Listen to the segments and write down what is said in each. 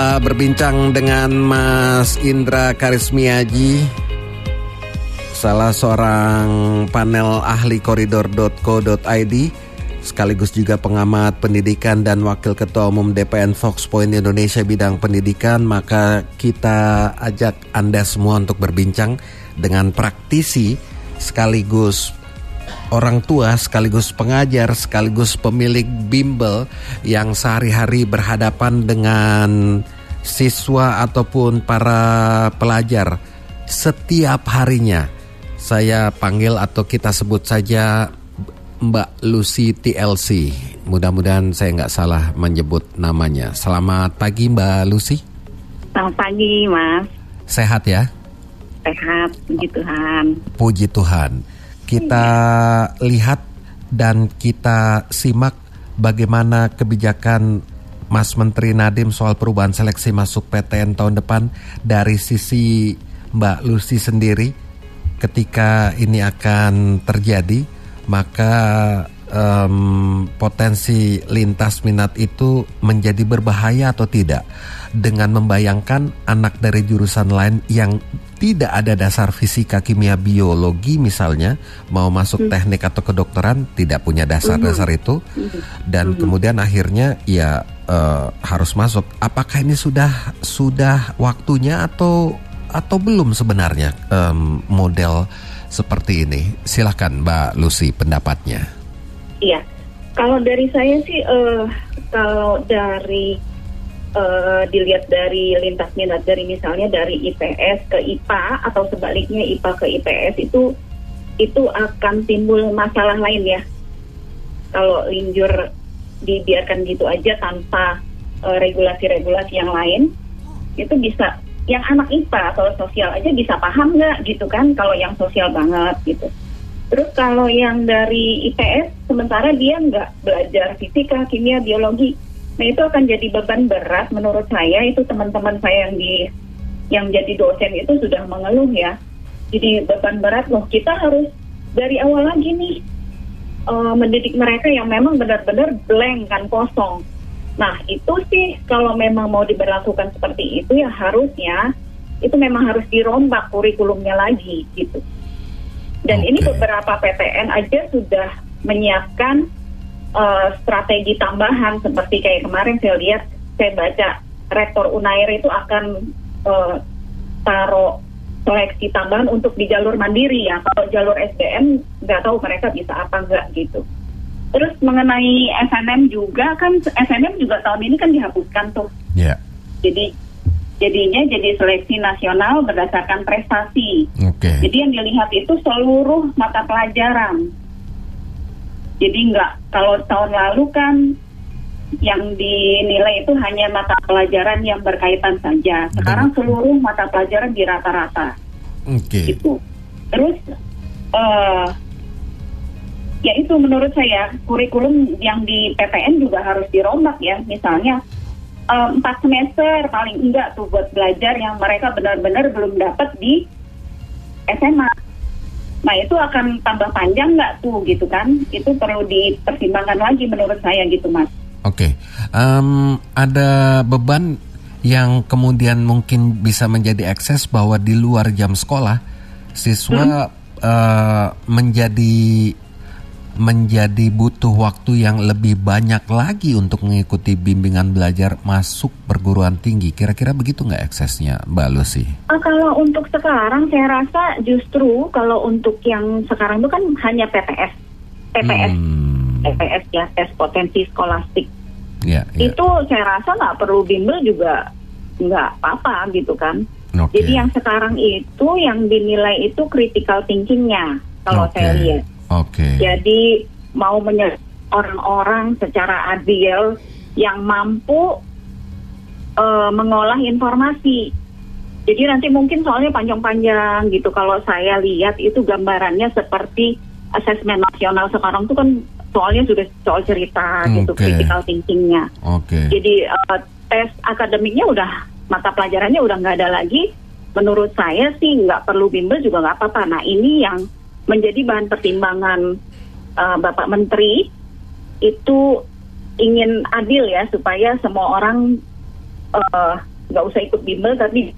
Telah berbincang dengan Mas Indra Karismiaji, salah seorang panel ahli koridor.co.id, sekaligus juga pengamat pendidikan dan Wakil Ketua Umum DPN Fox Point Indonesia bidang pendidikan. Maka kita ajak Anda semua untuk berbincang dengan praktisi sekaligus orang tua, sekaligus pengajar, sekaligus pemilik bimbel yang sehari-hari berhadapan dengan siswa ataupun para pelajar setiap harinya. Saya panggil atau kita sebut saja Mbak Lucy TLC. Mudah-mudahan saya nggak salah menyebut namanya. Selamat pagi Mbak Lucy. Selamat pagi Mas. Sehat ya? Sehat, puji Tuhan. Puji Tuhan. Kita lihat dan kita simak bagaimana kebijakan Mas Menteri Nadiem soal perubahan seleksi masuk PTN tahun depan dari sisi Mbak Lucy sendiri. Ketika ini akan terjadi, maka potensi lintas minat itu menjadi berbahaya atau tidak, dengan membayangkan anak dari jurusan lain yang tidak ada dasar fisika, kimia, biologi misalnya, mau masuk teknik atau kedokteran, tidak punya dasar-dasar itu, dan kemudian akhirnya ya harus masuk. Apakah ini sudah waktunya atau belum sebenarnya model seperti ini? Silakan Mbak Lucy pendapatnya. Iya, kalau dari saya sih kalau dari dilihat dari lintas minat, dari misalnya dari IPS ke IPA atau sebaliknya IPA ke IPS, itu akan timbul masalah lain ya. Kalau linjur dibiarkan gitu aja tanpa regulasi-regulasi yang lain, itu bisa yang anak IPA atau sosial aja bisa paham nggak gitu kan, kalau yang sosial banget gitu. Terus kalau yang dari IPS, sementara dia nggak belajar fisika, kimia, biologi, nah itu akan jadi beban berat menurut saya. Itu teman-teman saya yang jadi dosen itu sudah mengeluh ya. Jadi beban berat loh, kita harus dari awal lagi nih mendidik mereka yang memang benar-benar blank kan, kosong. Nah itu sih kalau memang mau diberlakukan seperti itu ya harusnya itu memang harus dirombak kurikulumnya lagi gitu. Dan ini beberapa PTN aja sudah menyiapkan strategi tambahan, seperti kayak kemarin saya baca Rektor Unair itu akan taruh seleksi tambahan untuk di jalur mandiri ya. Kalau jalur SBM nggak tahu mereka bisa apa nggak gitu. Terus mengenai SNM juga kan, SNM juga tahun ini kan dihapuskan tuh. Yeah. Jadinya jadi seleksi nasional berdasarkan prestasi. Jadi yang dilihat itu seluruh mata pelajaran. Jadi nggak, kalau tahun lalu kan yang dinilai itu hanya mata pelajaran yang berkaitan saja. Sekarang seluruh mata pelajaran di rata-rata. Gitu. Terus ya itu menurut saya kurikulum yang di PTN juga harus dirombak ya. Misalnya 4 semester paling enggak tuh buat belajar yang mereka benar-benar belum dapat di SMA. Nah itu akan tambah panjang nggak tuh gitu kan? Itu perlu dipertimbangkan lagi menurut saya gitu Mas. Ada beban yang kemudian mungkin bisa menjadi ekses bahwa di luar jam sekolah siswa menjadi butuh waktu yang lebih banyak lagi untuk mengikuti bimbingan belajar masuk perguruan tinggi. Kira-kira begitu nggak eksesnya Mbak Lucy? Kalau untuk sekarang saya rasa justru kalau untuk yang sekarang itu kan hanya TPS ya, tes potensi skolastik. Itu saya rasa nggak perlu bimbel juga nggak apa-apa gitu kan. Jadi yang sekarang itu yang dinilai itu critical thinkingnya kalau saya lihat. Jadi mau orang-orang secara adil yang mampu mengolah informasi. Jadi nanti mungkin soalnya panjang-panjang gitu. Kalau saya lihat itu gambarannya seperti asesmen nasional sekarang tuh kan soalnya sudah soal cerita gitu, critical thinkingnya. Jadi tes akademiknya udah, mata pelajarannya udah nggak ada lagi. Menurut saya sih nggak perlu bimbel juga nggak apa-apa. Nah ini yang menjadi bahan pertimbangan Bapak Menteri itu ingin adil ya, supaya semua orang nggak usah ikut bimbel, tapi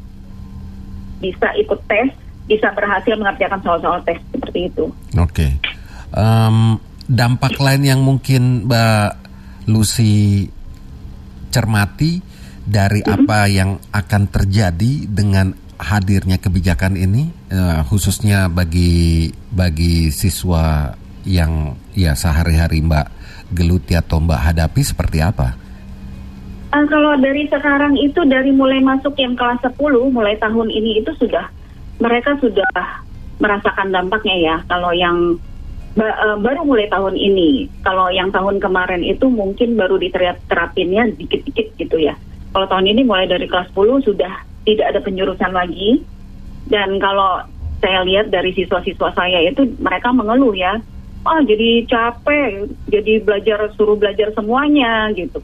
bisa ikut tes, bisa berhasil mengerjakan soal-soal tes seperti itu. Oke. Dampak lain yang mungkin Mbak Lucy cermati dari apa yang akan terjadi dengan hadirnya kebijakan ini, khususnya bagi siswa yang ya sehari-hari Mbak geluti atau Mbak hadapi, seperti apa? Kalau dari sekarang itu, dari mulai masuk yang kelas 10, mulai tahun ini itu mereka sudah merasakan dampaknya ya. Kalau yang baru mulai tahun ini, kalau yang tahun kemarin itu mungkin baru diterapinnya dikit-dikit gitu ya. Kalau tahun ini mulai dari kelas 10 sudah tidak ada penjurusan lagi. Dan kalau saya lihat dari siswa-siswa saya itu, mereka mengeluh ya, jadi capek, jadi suruh belajar semuanya gitu.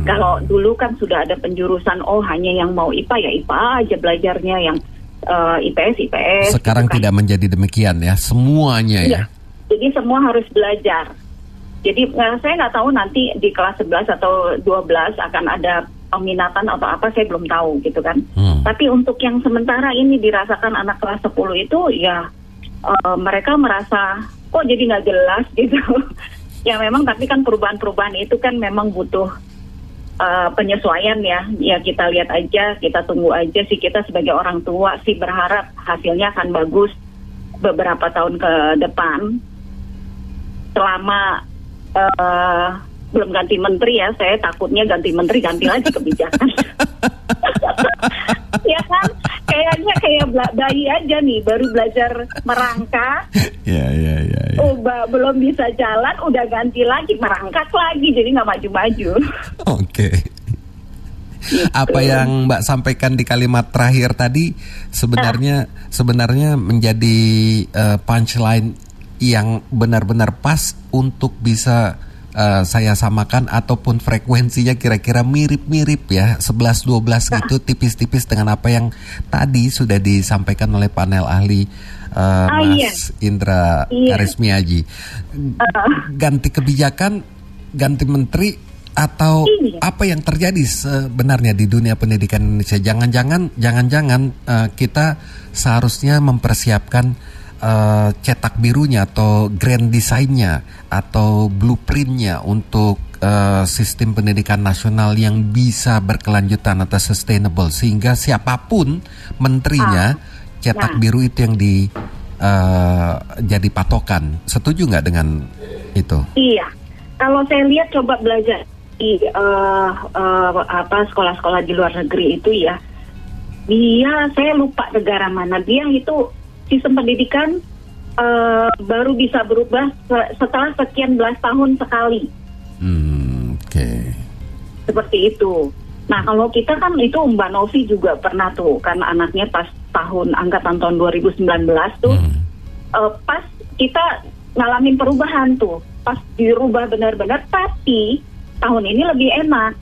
Kalau dulu kan sudah ada penjurusan, hanya yang mau IPA ya IPA aja belajarnya, yang IPS. Sekarang gitu kan. Tidak menjadi demikian ya, semuanya ya. Jadi semua harus belajar. Jadi saya nggak tahu nanti di kelas 11 atau 12 akan ada peminatan atau apa, saya belum tahu gitu kan. Tapi untuk yang sementara ini dirasakan anak kelas 10 itu ya, mereka merasa kok jadi nggak jelas gitu. Ya memang, tapi kan perubahan-perubahan itu kan memang butuh penyesuaian ya. Ya kita lihat aja, kita tunggu aja sih. Kita sebagai orang tua sih berharap hasilnya akan bagus beberapa tahun ke depan. Selama belum ganti menteri ya, saya takutnya ganti menteri ganti lagi kebijakan. Ya kan, kayaknya kayak bayi aja nih, baru belajar merangkak. Ya. Belum bisa jalan, udah ganti lagi, merangkak lagi, jadi nggak maju-maju. Oke. Gitu. Apa yang Mbak sampaikan di kalimat terakhir tadi sebenarnya menjadi punchline yang benar-benar pas untuk bisa saya samakan, ataupun frekuensinya kira-kira mirip-mirip ya, 11-12 gitu, tipis-tipis dengan apa yang tadi sudah disampaikan oleh panel ahli Mas Indra Karismiaji. Ganti kebijakan, ganti menteri, atau apa yang terjadi sebenarnya di dunia pendidikan Indonesia? Jangan-jangan kita seharusnya mempersiapkan cetak birunya atau grand design-nya atau blueprint-nya untuk sistem pendidikan nasional yang bisa berkelanjutan atau sustainable, sehingga siapapun menterinya cetak biru itu yang jadi patokan. Setuju nggak dengan itu? Iya, kalau saya lihat coba belajar di sekolah-sekolah di luar negeri itu ya, saya lupa negara mana, dia itu sistem pendidikan baru bisa berubah setelah sekian belas tahun sekali. Okay. Seperti itu. Nah kalau kita kan itu, Mbak Novi juga pernah tuh, kan anaknya pas angkatan tahun 2019 tuh, pas kita ngalamin perubahan tuh, pas dirubah benar-benar, tapi tahun ini lebih enak.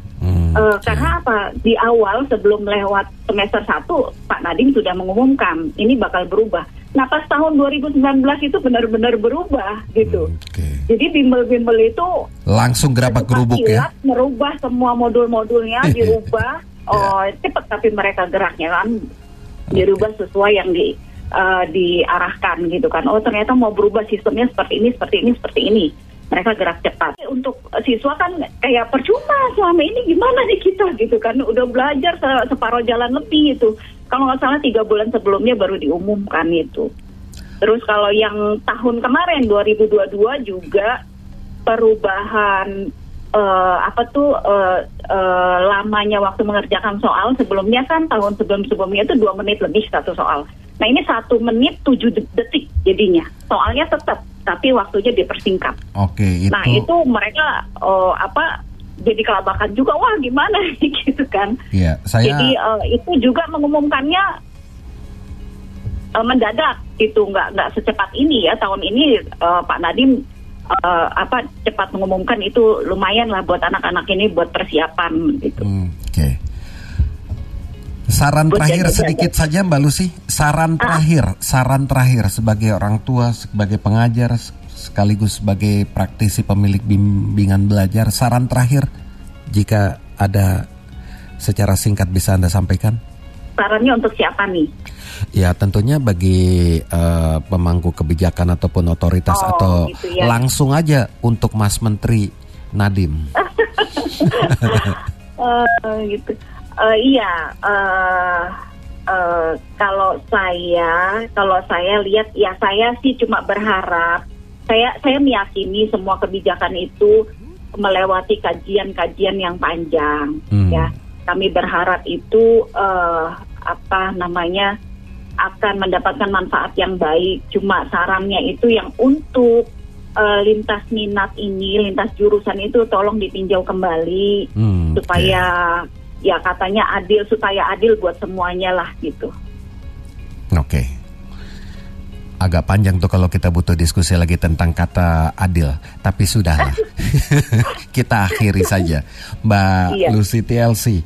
Karena apa? Di awal sebelum lewat semester 1, Pak Nadiem sudah mengumumkan ini bakal berubah. Nah pas tahun 2019 itu benar-benar berubah gitu. Jadi bimbel-bimbel itu langsung gerabak gerubuk ya. Merubah semua modul-modulnya, dirubah. Cepat tapi mereka geraknya kan dirubah sesuai yang diarahkan gitu kan. Ternyata mau berubah sistemnya seperti ini. Mereka gerak cepat. Untuk siswa kan kayak percuma selama ini, gimana nih kita gitu kan. Udah belajar separuh jalan lebih itu. Kalau nggak salah 3 bulan sebelumnya baru diumumkan itu. Terus kalau yang tahun kemarin 2022 juga perubahan lamanya waktu mengerjakan soal. Sebelumnya kan tahun sebelumnya itu 2 menit lebih satu soal. Nah ini 1 menit 7 detik jadinya. Soalnya tetap, tapi waktunya dipersingkat. Oke, itu. Nah itu mereka jadi kelabakan juga, wah gimana gitu kan. Iya, jadi itu juga mengumumkannya mendadak, itu nggak secepat ini ya. Tahun ini Pak Nadiem cepat mengumumkan, itu lumayan lah buat anak-anak ini buat persiapan gitu. Oke. Saran terakhir sedikit saja Mbak Lucy. Saran terakhir sebagai orang tua, sebagai pengajar, sekaligus sebagai praktisi pemilik bimbingan belajar. Saran terakhir jika ada secara singkat bisa Anda sampaikan? Sarannya untuk siapa nih? Ya tentunya bagi pemangku kebijakan ataupun otoritas atau gitu ya. langsung aja untuk Mas Menteri Nadiem. Gitu. Iya. Kalau saya lihat, ya saya sih cuma berharap. Saya meyakini semua kebijakan itu melewati kajian-kajian yang panjang. Ya, kami berharap itu akan mendapatkan manfaat yang baik. Cuma sarannya itu yang untuk lintas minat ini, lintas jurusan itu tolong ditinjau kembali supaya ya katanya supaya adil buat semuanya lah gitu. Oke. Agak panjang tuh kalau kita butuh diskusi lagi tentang kata adil, tapi sudahlah. Kita akhiri saja. Mbak Lucy TLC,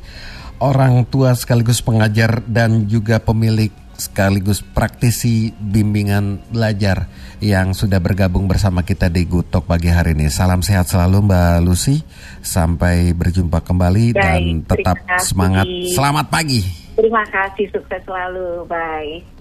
orang tua sekaligus pengajar dan juga pemilik sekaligus praktisi bimbingan belajar yang sudah bergabung bersama kita di Good Talk pagi hari ini. Salam sehat selalu Mbak Lucy. Sampai berjumpa kembali. Baik, dan tetap semangat. Selamat pagi. Terima kasih, sukses selalu. Bye.